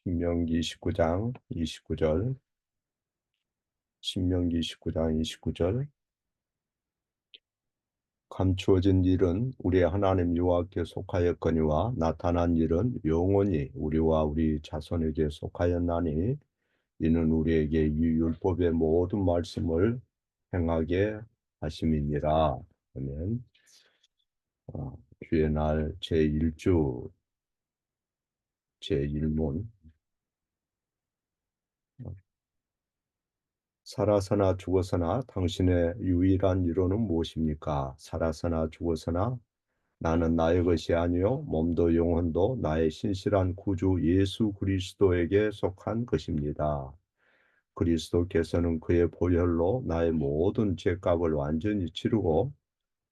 신명기 19장 29절, 신명기 19장 29절. 감추어진 일은 우리 하나님 여호와께 속하였거니와 나타난 일은 영원히 우리와 우리 자손에게 속하였나니 이는 우리에게 이 율법의 모든 말씀을 행하게 하심이니라. 아멘. 주의 날 제1주 제1문. 살아서나 죽어서나 당신의 유일한 위로는 무엇입니까? 살아서나 죽어서나 나는 나의 것이 아니요 몸도 영혼도 나의 신실한 구주 예수 그리스도에게 속한 것입니다. 그리스도께서는 그의 보혈로 나의 모든 죄값을 완전히 치르고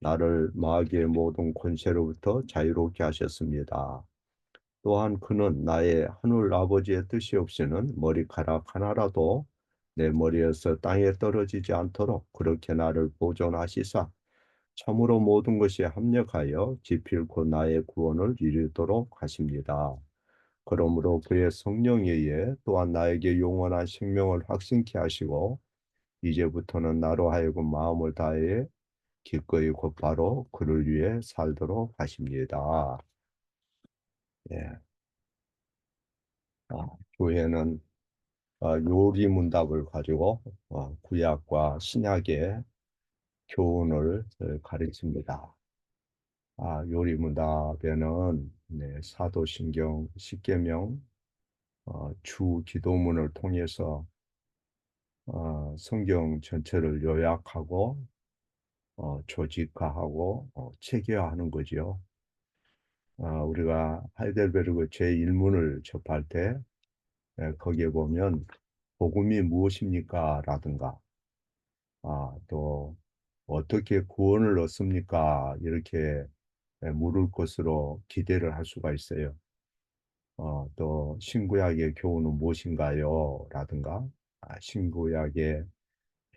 나를 마귀의 모든 권세로부터 자유롭게 하셨습니다. 또한 그는 나의 하늘 아버지의 뜻이 없이는 머리카락 하나라도 내 머리에서 땅에 떨어지지 않도록 그렇게 나를 보존하시사 참으로 모든 것이 합력하여 기필코 나의 구원을 이루도록 하십니다. 그러므로 그의 성령에 의해 또한 나에게 영원한 생명을 확신케 하시고 이제부터는 나로 하여금 마음을 다해 기꺼이 곧바로 그를 위해 살도록 하십니다. 예. 교회는 요리 문답을 가지고 구약과 신약의 교훈을 가르칩니다. 요리 문답에는 사도신경 10계명 주 기도문을 통해서 성경 전체를 요약하고 조직화하고 체계화하는 거지요. 우리가 하이델베르그 제1문을 접할 때 거기에 보면 복음이 무엇입니까? 라든가 또 어떻게 구원을 얻습니까? 이렇게 물을 것으로 기대를 할 수가 있어요. 또 신구약의 교훈은 무엇인가요? 라든가 신구약의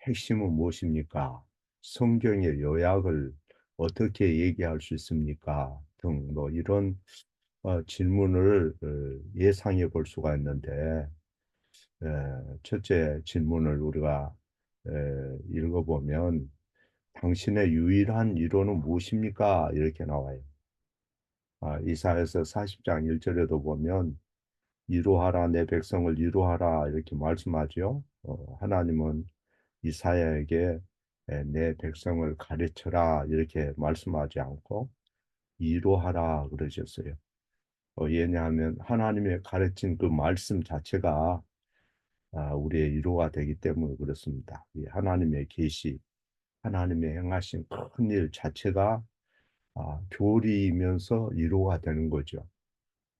핵심은 무엇입니까? 성경의 요약을 어떻게 얘기할 수 있습니까? 등 뭐 이런 질문을 예상해 볼 수가 있는데 첫째 질문을 우리가 읽어보면 당신의 유일한 위로는 무엇입니까? 이렇게 나와요. 이사야서 40장 1절에도 보면 위로하라 내 백성을 위로하라 이렇게 말씀하죠. 하나님은 이사야에게 내 백성을 가르쳐라 이렇게 말씀하지 않고 위로하라 그러셨어요. 왜냐하면 하나님의 가르친 그 말씀 자체가 우리의 위로가 되기 때문에 그렇습니다. 이 하나님의 계시, 하나님의 행하신 큰 일 자체가 교리이면서 위로가 되는 거죠.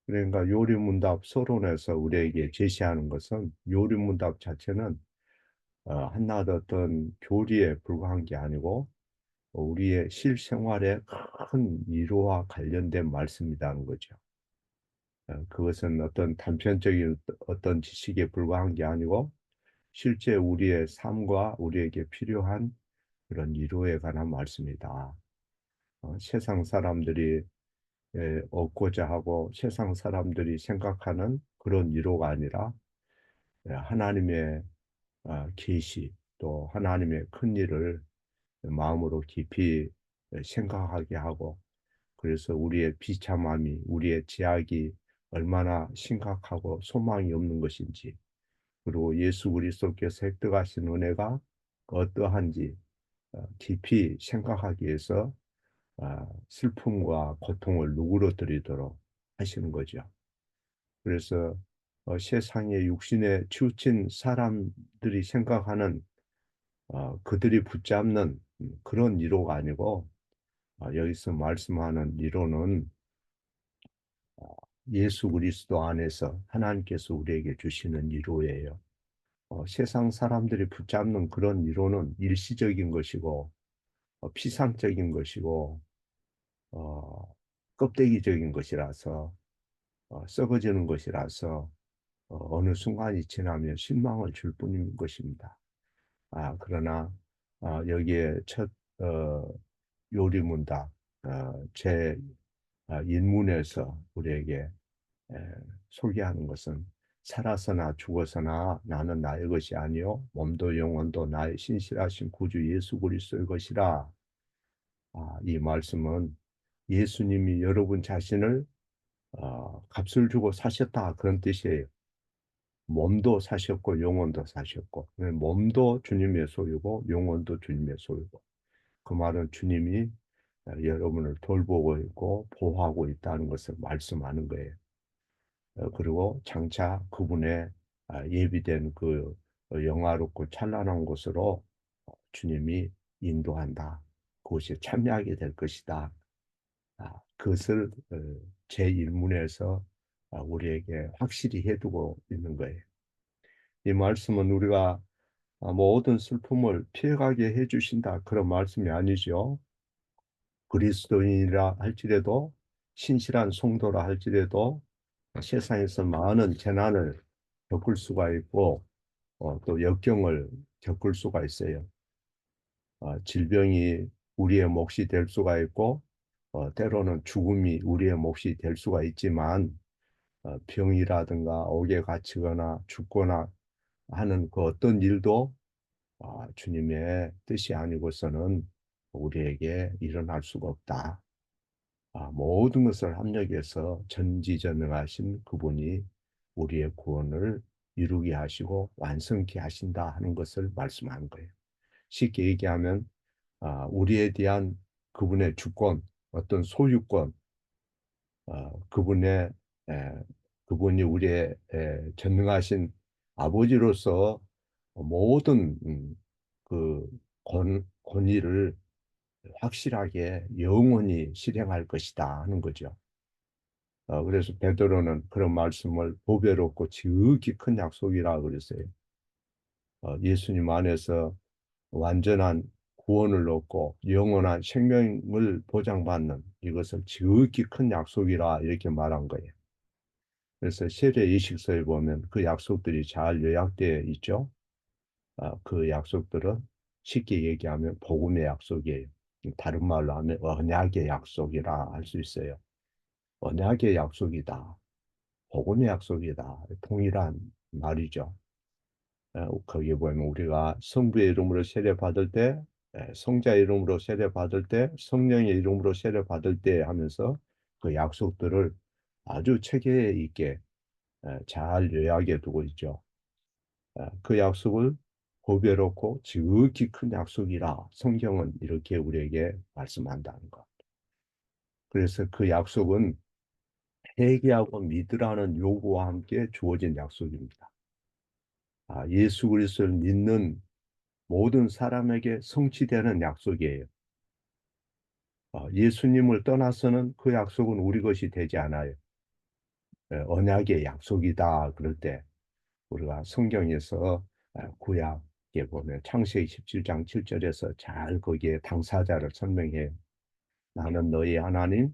그러니까 요리문답 서론에서 우리에게 제시하는 것은 요리문답 자체는 한낱 어떤 교리에 불과한 게 아니고 우리의 실생활의 큰 위로와 관련된 말씀이라는 거죠. 그것은 어떤 단편적인 어떤 지식에 불과한 게 아니고 실제 우리의 삶과 우리에게 필요한 그런 위로에 관한 말씀이다. 세상 사람들이 얻고자 하고 세상 사람들이 생각하는 그런 위로가 아니라 하나님의 계시 또 하나님의 큰 일을 마음으로 깊이 생각하게 하고 그래서 우리의 비참함이 우리의 제약이 얼마나 심각하고 소망이 없는 것인지 그리고 예수 그리스도께서 획득하신 은혜가 어떠한지 깊이 생각하기 위해서 슬픔과 고통을 누그러뜨리도록 하시는 거죠. 그래서 세상의 육신에 치우친 사람들이 생각하는 그들이 붙잡는 그런 위로가 아니고 여기서 말씀하는 위로는 예수 그리스도 안에서 하나님께서 우리에게 주시는 위로예요. 세상 사람들이 붙잡는 그런 위로는 일시적인 것이고 피상적인 것이고 어, 껍데기적인 것이라서 썩어지는 것이라서 어느 순간이 지나면 실망을 줄 뿐인 것입니다. 그러나 여기에 첫 요리문답 제 인문에서 우리에게 에, 소개하는 것은 살아서나 죽어서나 나는 나의 것이 아니요 몸도 영혼도 나의 신실하신 구주 예수 그리스도의 것이라. 이 말씀은 예수님이 여러분 자신을 값을 주고 사셨다 그런 뜻이에요. 몸도 사셨고 영혼도 사셨고 몸도 주님의 소유고 영혼도 주님의 소유고 그 말은 주님이 여러분을 돌보고 있고 보호하고 있다는 것을 말씀하는 거예요. 그리고 장차 그분의 예비된 그 영화롭고 찬란한 곳으로 주님이 인도한다. 그것이 참여하게 될 것이다. 그것을 제 일문에서 우리에게 확실히 해두고 있는 거예요. 이 말씀은 우리가 모든 슬픔을 피해가게 해주신다 그런 말씀이 아니죠. 그리스도인이라 할지라도 신실한 성도라 할지라도 세상에서 많은 재난을 겪을 수가 있고 또 역경을 겪을 수가 있어요. 질병이 우리의 몫이 될 수가 있고 때로는 죽음이 우리의 몫이 될 수가 있지만 병이라든가 옥에 갇히거나 죽거나 하는 그 어떤 일도 주님의 뜻이 아니고서는 우리에게 일어날 수가 없다. 모든 것을 합력해서 전지전능하신 그분이 우리의 구원을 이루게 하시고 완성케 하신다 하는 것을 말씀하는 거예요. 쉽게 얘기하면 우리에 대한 그분의 주권, 어떤 소유권, 그분의 에, 그분이 우리의 전능하신 아버지로서 모든 그 권위를 확실하게 영원히 실행할 것이다 하는 거죠. 그래서 베드로는 그런 말씀을 보배롭고 지극히 큰 약속이라 그랬어요. 예수님 안에서 완전한 구원을 얻고 영원한 생명을 보장받는 이것을 지극히 큰 약속이라 이렇게 말한 거예요. 그래서 세례 이식서에 보면 그 약속들이 잘 요약되어 있죠. 그 약속들은 쉽게 얘기하면 복음의 약속이에요. 다른 말로 하면 언약의 약속이라 할 수 있어요. 언약의 약속이다. 복음의 약속이다. 동일한 말이죠. 거기에 보면 우리가 성부의 이름으로 세례 받을 때, 성자의 이름으로 세례 받을 때, 성령의 이름으로 세례 받을 때 하면서 그 약속들을 아주 체계 있게 잘 요약해 두고 있죠. 그 약속을 보배롭고 지극히 큰 약속이라 성경은 이렇게 우리에게 말씀한다는 것. 그래서 그 약속은 회개하고 믿으라는 요구와 함께 주어진 약속입니다. 예수 그리스도를 믿는 모든 사람에게 성취되는 약속이에요. 예수님을 떠나서는 그 약속은 우리 것이 되지 않아요. 언약의 약속이다 그럴 때 우리가 성경에서 구약에 보면 창세기 17장 7절에서 잘 거기에 당사자를 설명해요. 나는 너희 하나님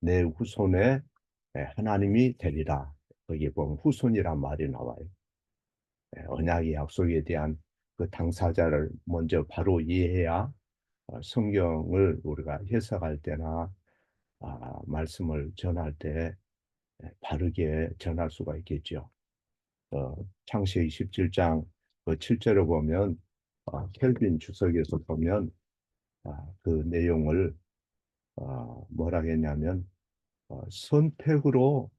내 후손의 하나님이 되리라. 거기에 보면 후손이란 말이 나와요. 언약의 약속에 대한 그 당사자를 먼저 바로 이해해야 성경을 우리가 해석할 때나 말씀을 전할 때 바르게 전할 수가 있겠죠. 창세기 27장 그 7절을 보면 켈빈 주석에서 보면 그 내용을 뭐라 했냐면 선택으로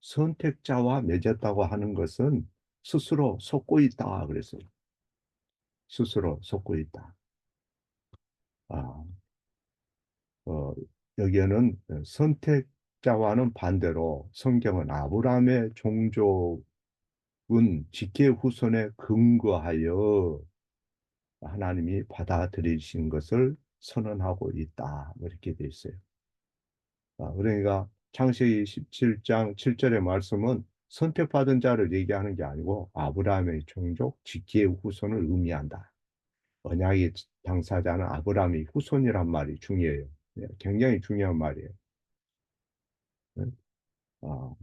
선택자와 맺었다고 하는 것은 스스로 속고 있다 그랬어요. 스스로 속고 있다. 아, 어, 여기에는 선택자와는 반대로 성경은 아브라함의 종족은 직계 후손에 근거하여 하나님이 받아들이신 것을 선언하고 있다. 뭐 이렇게 돼 있어요. 그러니까 창세기 17장 7절의 말씀은 선택받은 자를 얘기하는 게 아니고 아브라함의 종족 직계 후손을 의미한다. 언약의 당사자는 아브라함의 후손이란 말이 중요해요. 굉장히 중요한 말이에요. 네? 아,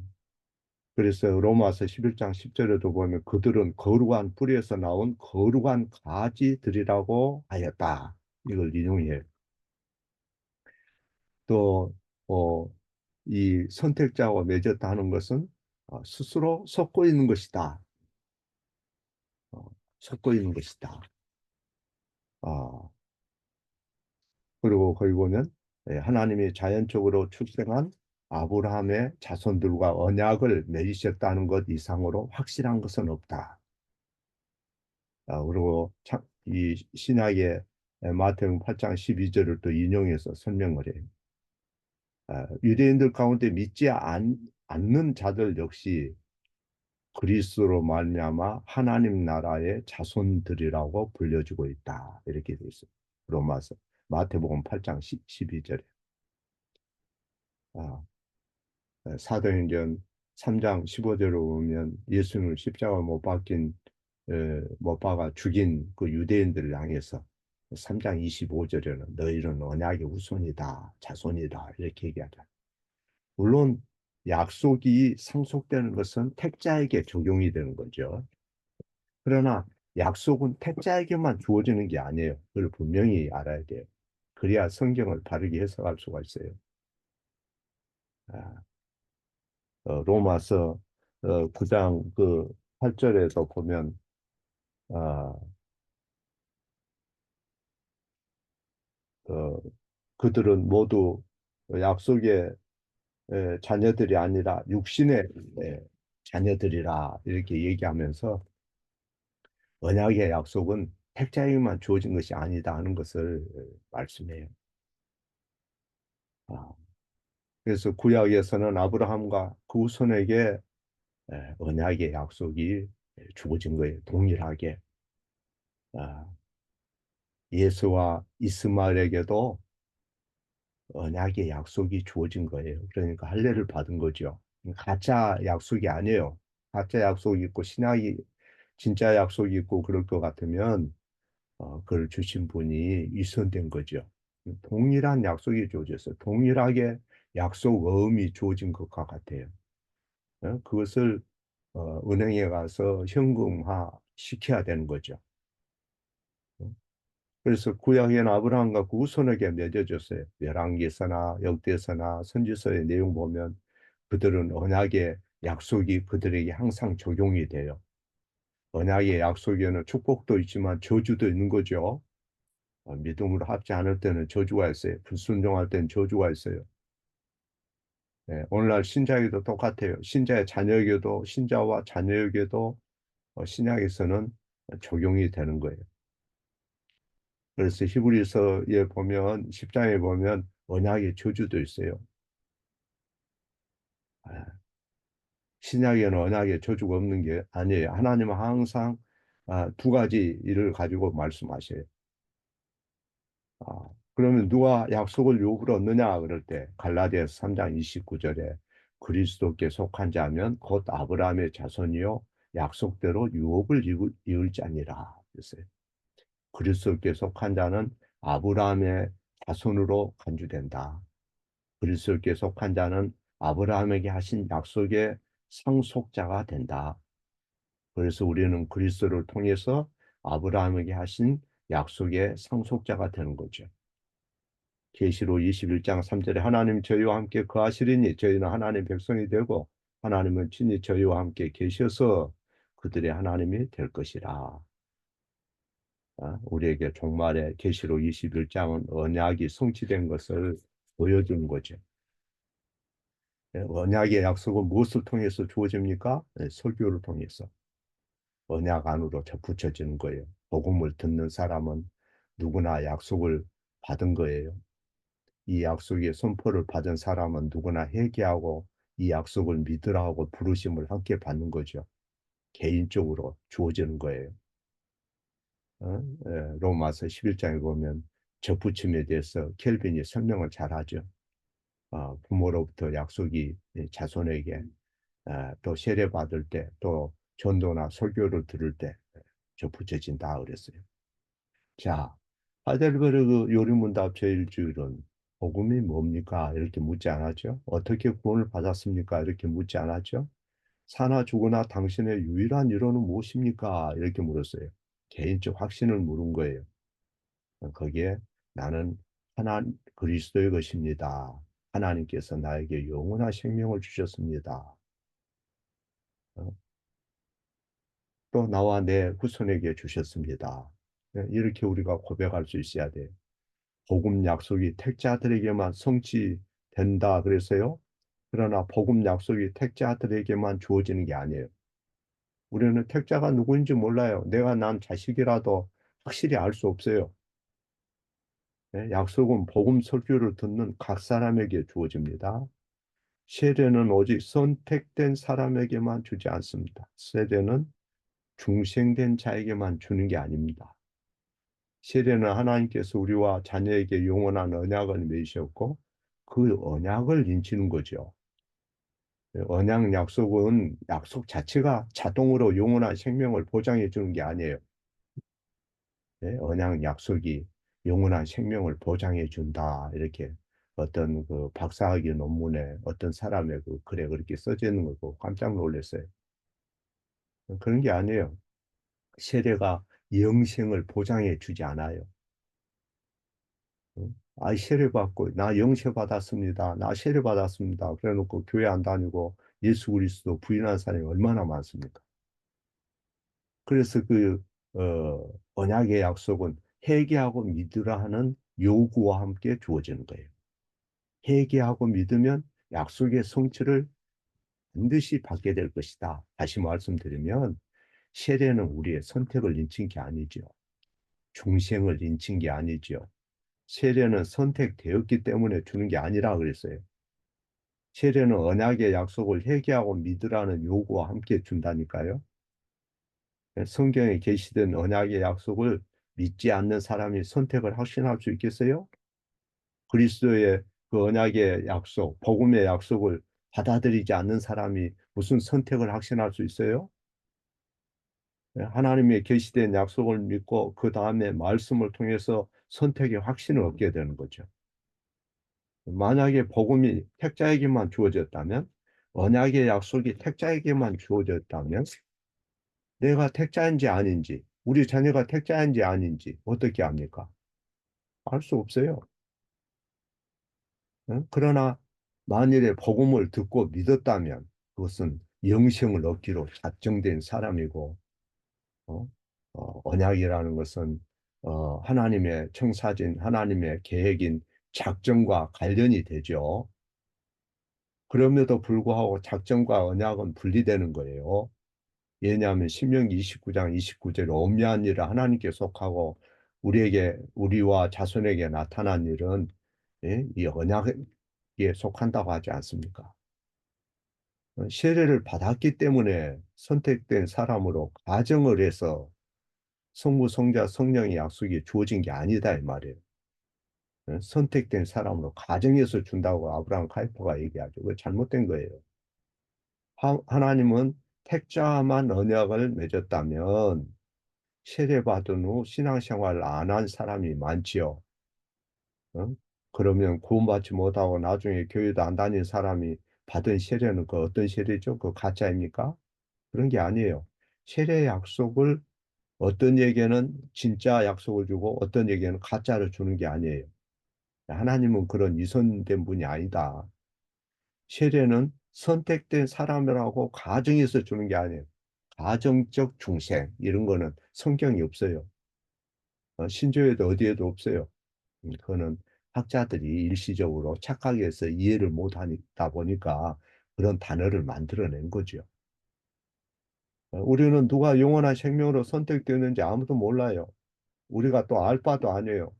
그래서 로마서 11장 10절에도 보면 그들은 거룩한 뿌리에서 나온 거룩한 가지들이라고 하였다. 이걸 인용해요. 또, 이 선택자와 맺었다 하는 것은 스스로 속고 있는 것이다. 어, 속고 있는 것이다. 어, 그리고 거기 보면 하나님이 자연적으로 출생한 아브라함의 자손들과 언약을 맺으셨다는 것 이상으로 확실한 것은 없다. 그리고 이 신약의 마태복음 8장 12절을 또 인용해서 설명을 해요. 유대인들 가운데 않는 자들 역시 그리스도로 말미암아 하나님 나라의 자손들이라고 불려주고 있다. 이렇게 돼 있어요. 로마서 마태복음 8장 12절에. 아, 사도행전 3장 15절을 보면 예수님을 십자가 못 박아 죽인 그 유대인들을 향해서 3장 25절에는 너희는 언약의 후손이다, 자손이다 이렇게 얘기하잖아. 물론 약속이 상속되는 것은 택자에게 적용이 되는 거죠. 그러나 약속은 택자에게만 주어지는 게 아니에요. 그걸 분명히 알아야 돼요. 그래야 성경을 바르게 해석할 수가 있어요. 아, 로마서 9장 그 8절에서 보면 아, 어, 그들은 모두 약속의 자녀들이 아니라 육신의 자녀들이라 이렇게 얘기하면서 언약의 약속은 택자에게만 주어진 것이 아니다 하는 것을 말씀해요. 아, 그래서 구약에서는 아브라함과 그 후손에게 언약의 약속이 주어진 거예요. 동일하게. 아, 예수와 이스마엘에게도 언약의 약속이 주어진 거예요. 그러니까 할례를 받은 거죠. 가짜 약속이 아니에요. 가짜 약속이 있고 신약이 진짜 약속이 있고 그럴 것 같으면 그걸 주신 분이 위선된 거죠. 동일한 약속이 주어졌어요. 동일하게 약속 어음이 주어진 것과 같아요. 그것을 은행에 가서 현금화 시켜야 되는 거죠. 그래서 구약엔 아브라함과 그 후손에게 맺어졌어요. 열왕기서나 역대서나 선지서의 내용 보면 그들은 언약의 약속이 그들에게 항상 적용이 돼요. 언약의 약속에는 축복도 있지만 저주도 있는 거죠. 믿음으로 합지 않을 때는 저주가 있어요. 불순종할 때는 저주가 있어요. 네, 오늘날 신자에게도 똑같아요. 신자의 자녀에게도 신자와 자녀에게도 신약에서는 적용이 되는 거예요. 그래서 히브리서에 보면 10장에 보면 언약의 저주도 있어요. 아, 신약에는 언약의 저주가 없는 게 아니에요. 하나님은 항상 두 가지 일을 가지고 말씀하셔요. 그러면 누가 약속을 유업으로 얻느냐 그럴 때 갈라디아서 3장 29절에 그리스도께 속한 자면 곧 아브라함의 자손이요 약속대로 유업을 이을 자니라 그랬어요. 그리스도께 속한 자는 아브라함의 자손으로 간주된다. 그리스도께 속한 자는 아브라함에게 하신 약속의 상속자가 된다. 그래서 우리는 그리스도를 통해서 아브라함에게 하신 약속의 상속자가 되는 거죠. 계시록 21장 3절에 하나님 저희와 함께 거하시리니 저희는 하나님 백성이 되고 하나님은 친히 저희와 함께 계셔서 그들의 하나님이 될 것이라. 우리에게 종말에 계시록 21장은 언약이 성취된 것을 보여주는 거죠. 언약의 약속은 무엇을 통해서 주어집니까? 설교를 통해서 언약 안으로 접붙여지는 거예요. 복음을 듣는 사람은 누구나 약속을 받은 거예요. 이 약속의 선포를 받은 사람은 누구나 회개하고 이 약속을 믿으라고 부르심을 함께 받는 거죠. 개인적으로 주어지는 거예요. 로마서 11장에 보면 접붙임에 대해서 켈빈이 설명을 잘하죠. 부모로부터 약속이 자손에게 또 세례 받을 때 또 전도나 설교를 들을 때 접붙여진다 그랬어요. 자, 하델베르그 요리문답 제1주일은 복음이 뭡니까? 이렇게 묻지 않았죠? 어떻게 구원을 받았습니까? 이렇게 묻지 않았죠? 사나 죽으나 당신의 유일한 위로는 무엇입니까? 이렇게 물었어요. 개인적 확신을 물은 거예요. 거기에 나는 그리스도의 것입니다. 하나님께서 나에게 영원한 생명을 주셨습니다. 어, 또 나와 내 후손에게 주셨습니다. 이렇게 우리가 고백할 수 있어야 돼. 복음 약속이 택자들에게만 성취된다 그래서요. 그러나 복음 약속이 택자들에게만 주어지는 게 아니에요. 우리는 택자가 누구인지 몰라요. 내가 난 자식이라도 확실히 알 수 없어요. 약속은 복음 설교를 듣는 각 사람에게 주어집니다. 세례는 오직 선택된 사람에게만 주지 않습니다. 세례는 중생된 자에게만 주는 게 아닙니다. 세례는 하나님께서 우리와 자녀에게 영원한 언약을 맺으셨고 그 언약을 인치는 거죠. 언약 약속은 약속 자체가 자동으로 영원한 생명을 보장해 주는 게 아니에요. 언약 약속이 영원한 생명을 보장해 준다. 이렇게 어떤 그 박사학위 논문에 어떤 사람의 그 글에 그렇게 써져 있는 걸 보고 깜짝 놀랐어요. 그런 게 아니에요. 세례가 영생을 보장해 주지 않아요. 세례 받고 나 영세 받았습니다. 나 세례 받았습니다. 그래놓고 교회 안 다니고 예수 그리스도 부인한 사람이 얼마나 많습니까? 그래서 그 언약의 약속은 회개하고 믿으라 하는 요구와 함께 주어지는 거예요. 회개하고 믿으면 약속의 성취를 반드시 받게 될 것이다. 다시 말씀드리면 세례는 우리의 선택을 인친 게 아니죠. 중생을 인친 게 아니죠. 세례는 선택되었기 때문에 주는 게 아니라 그랬어요. 세례는 언약의 약속을 회개하고 믿으라는 요구와 함께 준다니까요. 성경에 계시된 언약의 약속을 믿지 않는 사람이 선택을 확신할 수 있겠어요? 그리스도의 그 언약의 약속, 복음의 약속을 받아들이지 않는 사람이 무슨 선택을 확신할 수 있어요? 하나님의 계시된 약속을 믿고 그 다음에 말씀을 통해서 선택의 확신을 얻게 되는 거죠. 만약에 복음이 택자에게만 주어졌다면, 언약의 약속이 택자에게만 주어졌다면, 내가 택자인지 아닌지, 우리 자녀가 택자인지 아닌지 어떻게 압니까? 알 수 없어요. 응? 그러나 만일에 복음을 듣고 믿었다면 그것은 영생을 얻기로 작정된 사람이고, 어? 언약이라는 것은 하나님의 청사진, 하나님의 계획인 작정과 관련이 되죠. 그럼에도 불구하고 작정과 언약은 분리되는 거예요. 왜냐하면 신명기 29장 29절 엄미한 일을 하나님께 속하고 우리와 자손에게 나타난 일은 이 언약에 속한다고 하지 않습니까? 세례를 받았기 때문에 선택된 사람으로 가정을 해서 성부, 성자, 성령의 약속이 주어진 게 아니다 이 말이에요. 선택된 사람으로 가정에서 준다고 아브라함 카이퍼가 얘기하죠. 그거 잘못된 거예요. 하나님은 택자만 언약을 맺었다면 세례받은 후 신앙생활을 안 한 사람이 많지요. 어? 그러면 구원받지 못하고 나중에 교회도 안 다닌 사람이 받은 세례는 그 어떤 세례죠? 그 가짜입니까? 그런 게 아니에요. 세례 약속을 어떤 얘기는 진짜 약속을 주고 어떤 얘기는 가짜를 주는 게 아니에요. 하나님은 그런 위선된 분이 아니다. 세례는 선택된 사람이라고 가정에서 주는 게 아니에요. 가정적 중생 이런 거는 성경이 없어요. 신조에도 어디에도 없어요. 그거는 학자들이 일시적으로 착각해서 이해를 못하다 보니까 그런 단어를 만들어낸 거죠. 우리는 누가 영원한 생명으로 선택되는지 아무도 몰라요. 우리가 또 알 바도 아니에요.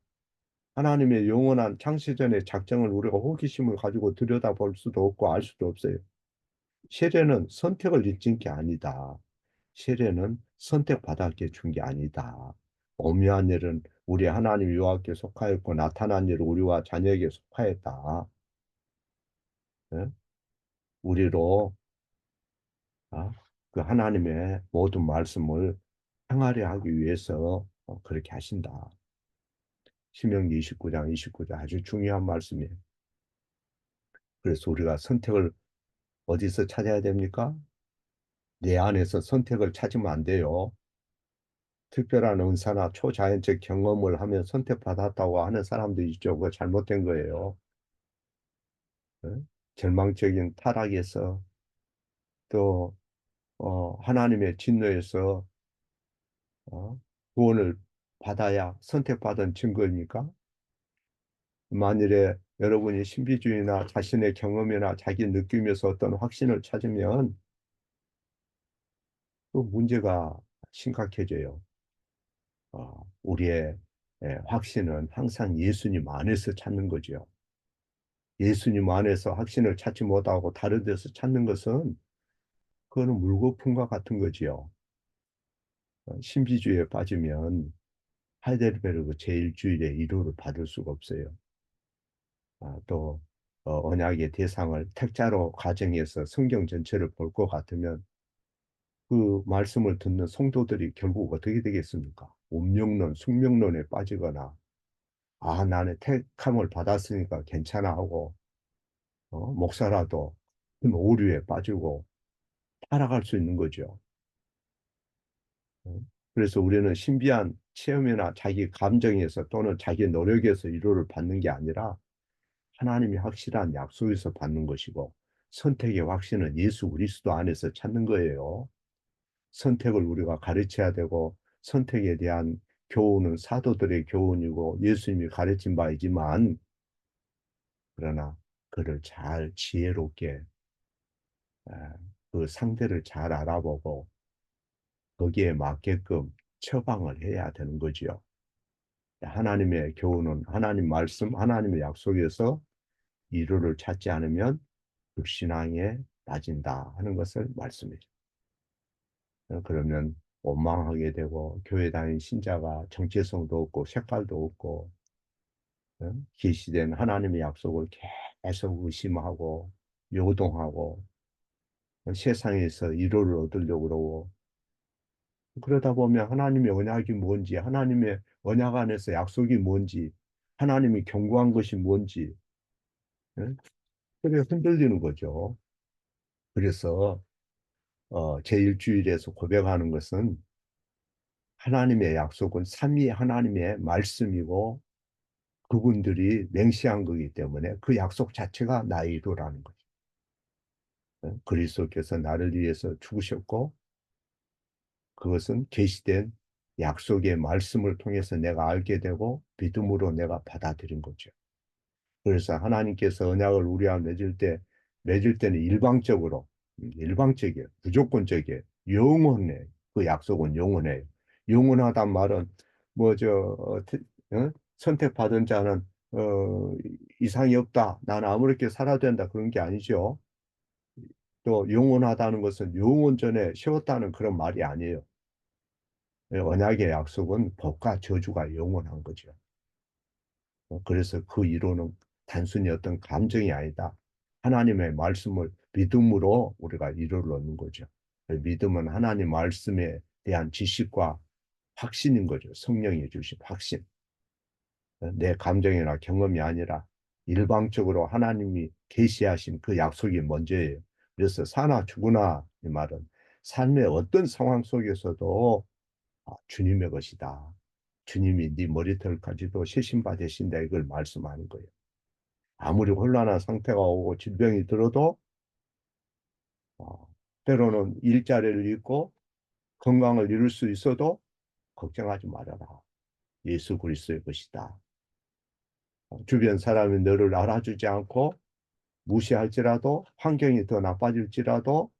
하나님의 영원한 창세전의 작정을 우리가 호기심을 가지고 들여다볼 수도 없고 알 수도 없어요. 세례는 선택을 잊은 게 아니다. 세례는 선택받았기에 준 게 아니다. 오묘한 일은 우리 하나님 여호와께 속하였고 나타난 일은 우리와 자녀에게 속하였다. 예? 우리로 아, 그 하나님의 모든 말씀을 행하려 하기 위해서 그렇게 하신다. 신명기 29장 29절 아주 중요한 말씀이에요. 그래서 우리가 선택을 어디서 찾아야 됩니까? 내 안에서 선택을 찾으면 안 돼요. 특별한 은사나 초자연적 경험을 하면 선택받았다고 하는 사람도 있죠. 그거 잘못된 거예요. 어? 절망적인 타락에서 또 하나님의 진노에서 어, 구원을 받아야 선택받은 증거입니까? 만일에 여러분이 신비주의나 자신의 경험이나 자기 느낌에서 어떤 확신을 찾으면 그 문제가 심각해져요. 우리의 확신은 항상 예수님 안에서 찾는 거죠. 예수님 안에서 확신을 찾지 못하고 다른 데서 찾는 것은 그거는 물거품과 같은 거지요. 신비주의에 빠지면 하이델베르그 제1주일의 위로를 받을 수가 없어요. 또 언약의 대상을 택자로 가정해서 성경 전체를 볼 것 같으면 그 말씀을 듣는 성도들이 결국 어떻게 되겠습니까? 운명론, 숙명론에 빠지거나 나는 택함을 받았으니까 괜찮아 하고 목사라도 큰 오류에 빠지고 타락할 수 있는 거죠. 그래서 우리는 신비한 체험이나 자기 감정에서 또는 자기 노력에서 위로를 받는 게 아니라 하나님이 확실한 약속에서 받는 것이고 선택의 확신은 예수 그리스도 안에서 찾는 거예요. 선택을 우리가 가르쳐야 되고 선택에 대한 교훈은 사도들의 교훈이고 예수님이 가르친 바이지만 그러나 그를 잘 지혜롭게 그 상대를 잘 알아보고 거기에 맞게끔 처방을 해야 되는 거지요. 하나님의 교훈은 하나님 말씀, 하나님의 약속에서 이루를 찾지 않으면 불신앙에 빠진다 하는 것을 말씀해요. 그러면 원망하게 되고 교회 다닌 신자가 정체성도 없고 색깔도 없고 계시된 하나님의 약속을 계속 의심하고 요동하고 세상에서 위로를 얻으려고 그러고 그러다 보면 하나님의 언약이 뭔지 하나님의 언약 안에서 약속이 뭔지 하나님이 경고한 것이 뭔지 그게 흔들리는 거죠. 그래서 제1주일에서 고백하는 것은 하나님의 약속은 삼위 하나님의 말씀이고 그분들이 맹세한 거기 때문에 그 약속 자체가 나의 이루라는 거죠. 그리스도께서 나를 위해서 죽으셨고 그것은 계시된 약속의 말씀을 통해서 내가 알게 되고 믿음으로 내가 받아들인 거죠. 그래서 하나님께서 언약을 우리와 맺을 때는 일방적이에요. 무조건적이에요. 영원해. 그 약속은 영원해요. 영원하단 말은 선택받은 자는 이상이 없다. 나는 아무렇게 살아야 된다. 그런 게 아니죠. 또 영원하다는 것은 영원전에 세웠다는 그런 말이 아니에요. 언약의 약속은 복과 저주가 영원한 거죠. 그래서 그 이론은 단순히 어떤 감정이 아니다. 하나님의 말씀을 믿음으로 우리가 이루를 얻는 거죠. 믿음은 하나님 말씀에 대한 지식과 확신인 거죠. 성령이 주신 확신. 내 감정이나 경험이 아니라 일방적으로 하나님이 계시하신 그 약속이 먼저예요. 그래서 사나 죽으나 이 말은 삶의 어떤 상황 속에서도 주님의 것이다. 주님이 네 머리털까지도 세신바 되신다 이걸 말씀하는 거예요. 아무리 혼란한 상태가 오고 질병이 들어도 어, 때로는 일자리를 잃고 건강을 잃을 수 있어도 걱정하지 말아라. 예수 그리스도의 것이다. 주변 사람이 너를 알아주지 않고 무시할지라도 환경이 더 나빠질지라도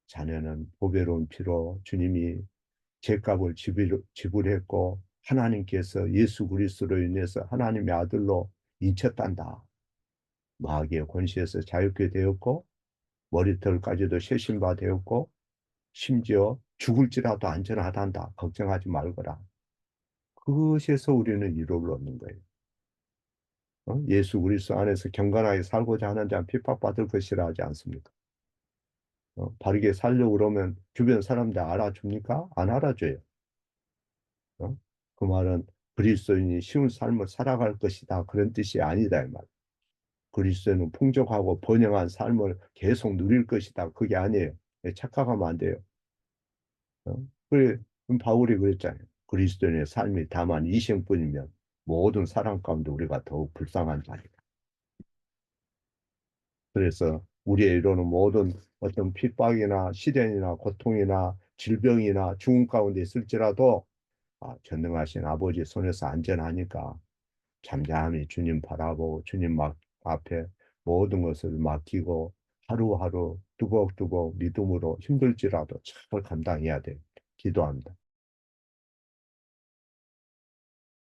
자네는 보배로운 피로 주님이 죄값을 지불했고 하나님께서 예수 그리스도로 인해서 하나님의 아들로 인쳤단다. 마귀의 권세에서 자유케 되었고 머리털까지도 쇄신바 되었고 심지어 죽을지라도 안전하단다. 걱정하지 말거라. 그것에서 우리는 위로를 얻는 거예요. 예수 그리스도 안에서 경건하게 살고자 하는 자는 핍박받을 것이라 하지 않습니까? 바르게 살려고 그러면 주변 사람들 알아줍니까? 안 알아줘요. 그 말은 그리스도인이 쉬운 삶을 살아갈 것이다. 그런 뜻이 아니다. 이 말. 그리스도는 풍족하고 번영한 삶을 계속 누릴 것이다. 그게 아니에요. 착각하면 안 돼요. 어? 그래, 바울이 그랬잖아요. 그리스도인의 삶이 다만 이생뿐이면 모든 사람 가운데 우리가 더욱 불쌍한 자니까. 그래서 우리의 이루는 모든 어떤 핍박이나 시련이나 고통이나 질병이나 죽음 가운데 있을지라도 전능하신 아버지 손에서 안전하니까 잠잠히 주님 바라보고 주님 앞에 모든 것을 맡기고 하루하루 뚜벅뚜벅 믿음으로 힘들지라도 잘 감당해야 돼. 기도합니다.